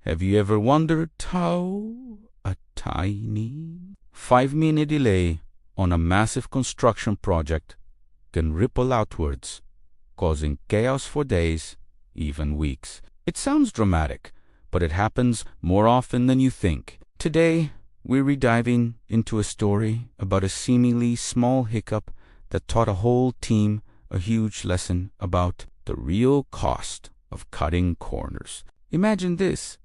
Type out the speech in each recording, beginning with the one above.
Have you ever wondered how a tiny 5-minute delay on a massive construction project can ripple outwards, causing chaos for days, even weeks? It sounds dramatic, but it happens more often than you think. Today, we're rediving into a story about a seemingly small hiccup that taught a whole team a huge lesson about the real cost of cutting corners. Imagine this: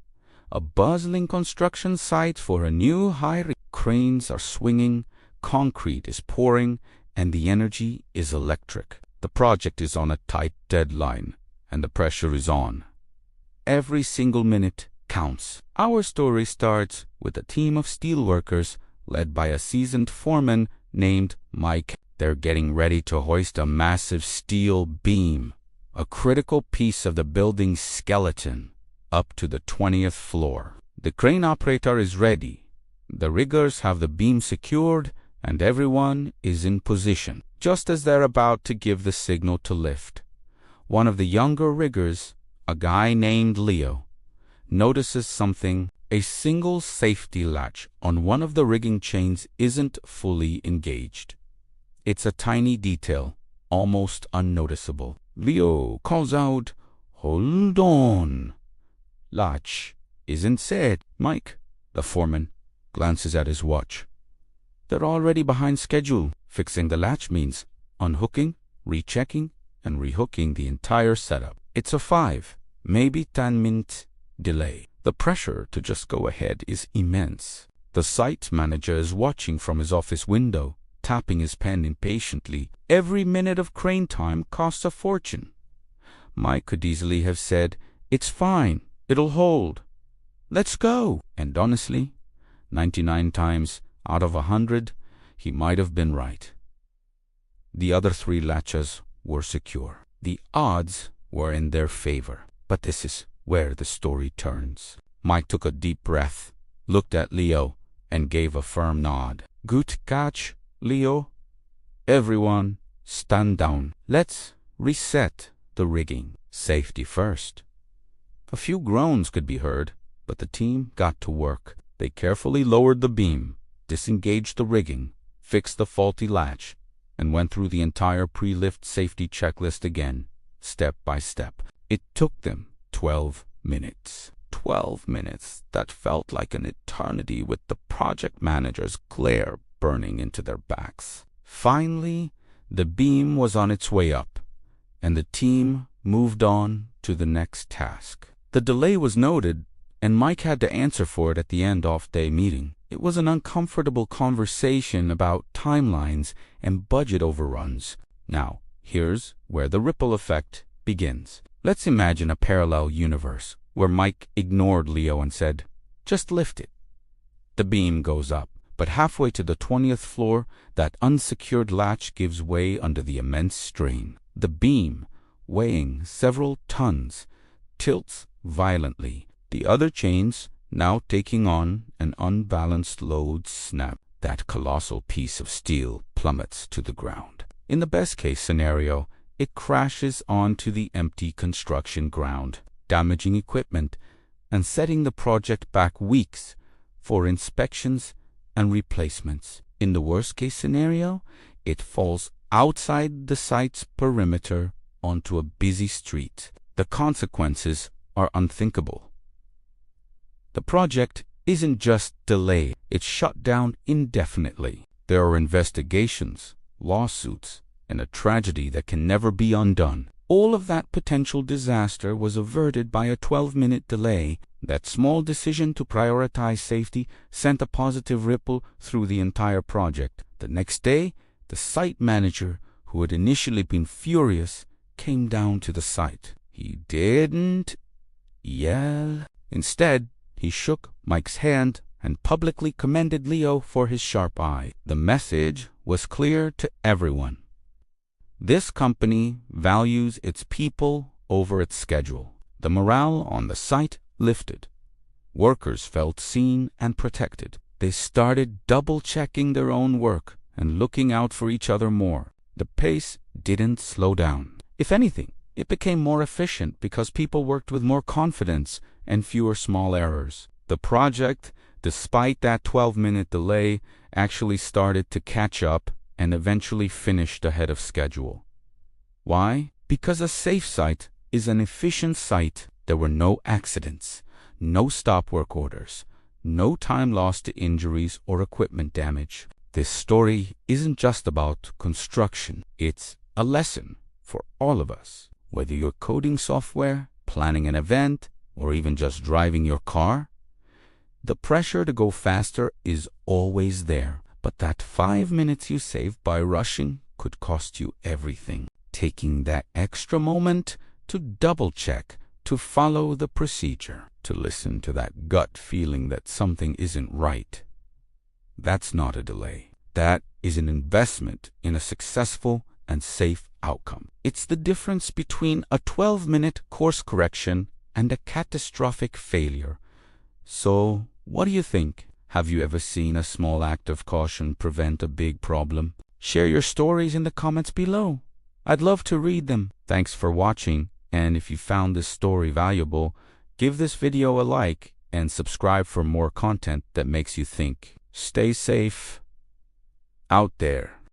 a bustling construction site for a new high-rise. Cranes are swinging, concrete is pouring, and the energy is electric. The project is on a tight deadline, and the pressure is on. Every single minute counts. Our story starts with a team of steelworkers led by a seasoned foreman named Mike. They're getting ready to hoist a massive steel beam, a critical piece of the building's skeleton, up to the 20th floor. The crane operator is ready. The riggers have the beam secured, and everyone is in position. Just as they're about to give the signal to lift, one of the younger riggers, a guy named Leo, notices something. A single safety latch on one of the rigging chains isn't fully engaged. It's a tiny detail, almost unnoticeable. Leo calls out, "Hold on. Latch isn't set." Mike, the foreman, glances at his watch. They're already behind schedule. Fixing the latch means unhooking, rechecking, and rehooking the entire setup. It's a 5, maybe 10-minute delay. The pressure to just go ahead is immense. The site manager is watching from his office window, tapping his pen impatiently. Every minute of crane time costs a fortune. Mike could easily have said, "It's fine, it'll hold. Let's go." And honestly, 99 times out of 100, he might have been right. The other 3 latches were secure. The odds were in their favor. But this is where the story turns. Mike took a deep breath, looked at Leo, and gave a firm nod. "Good catch, Leo. Everyone, stand down. Let's reset the rigging. Safety first." A few groans could be heard, but the team got to work. They carefully lowered the beam, disengaged the rigging, fixed the faulty latch, and went through the entire pre-lift safety checklist again, step by step. It took them 12 minutes. 12 minutes that felt like an eternity, with the project manager's glare burning into their backs. Finally, the beam was on its way up, and the team moved on to the next task. The delay was noted, and Mike had to answer for it at the end off-day meeting. It was an uncomfortable conversation about timelines and budget overruns. Now, here's where the ripple effect begins. Let's imagine a parallel universe where Mike ignored Leo and said, "Just lift it." The beam goes up, but halfway to the 20th floor, that unsecured latch gives way under the immense strain. The beam, weighing several tons, tilts violently. The other chains, now taking on an unbalanced load, snap. That colossal piece of steel plummets to the ground. In the best-case scenario, it crashes onto the empty construction ground, damaging equipment and setting the project back weeks for inspections and replacements. In the worst-case scenario, it falls outside the site's perimeter onto a busy street. The consequences are unthinkable. The project isn't just delayed, it's shut down indefinitely. There are investigations, lawsuits, and a tragedy that can never be undone. All of that potential disaster was averted by a 12-minute delay. That small decision to prioritize safety sent a positive ripple through the entire project. The next day, the site manager, who had initially been furious, came down to the site. He didn't yell. Instead, he shook Mike's hand and publicly commended Leo for his sharp eye. The message was clear to everyone. This company values its people over its schedule. The morale on the site lifted. Workers felt seen and protected. They started double-checking their own work and looking out for each other more. The pace didn't slow down. If anything, it became more efficient because people worked with more confidence and fewer small errors. The project, despite that 12-minute delay, actually started to catch up and eventually finished ahead of schedule. Why? Because a safe site is an efficient site. There were no accidents, no stop work orders, no time lost to injuries or equipment damage. This story isn't just about construction. It's a lesson for all of us. Whether you're coding software, planning an event, or even just driving your car, the pressure to go faster is always there. But that 5 minutes you save by rushing could cost you everything. Taking that extra moment to double-check, to follow the procedure, to listen to that gut feeling that something isn't right. That's not a delay. That is an investment in a successful and safe outcome. It's the difference between a 12-minute course correction and a catastrophic failure. So, what do you think? Have you ever seen a small act of caution prevent a big problem? Share your stories in the comments below. I'd love to read them. Thanks for watching, and if you found this story valuable, give this video a like and subscribe for more content that makes you think. Stay safe out there.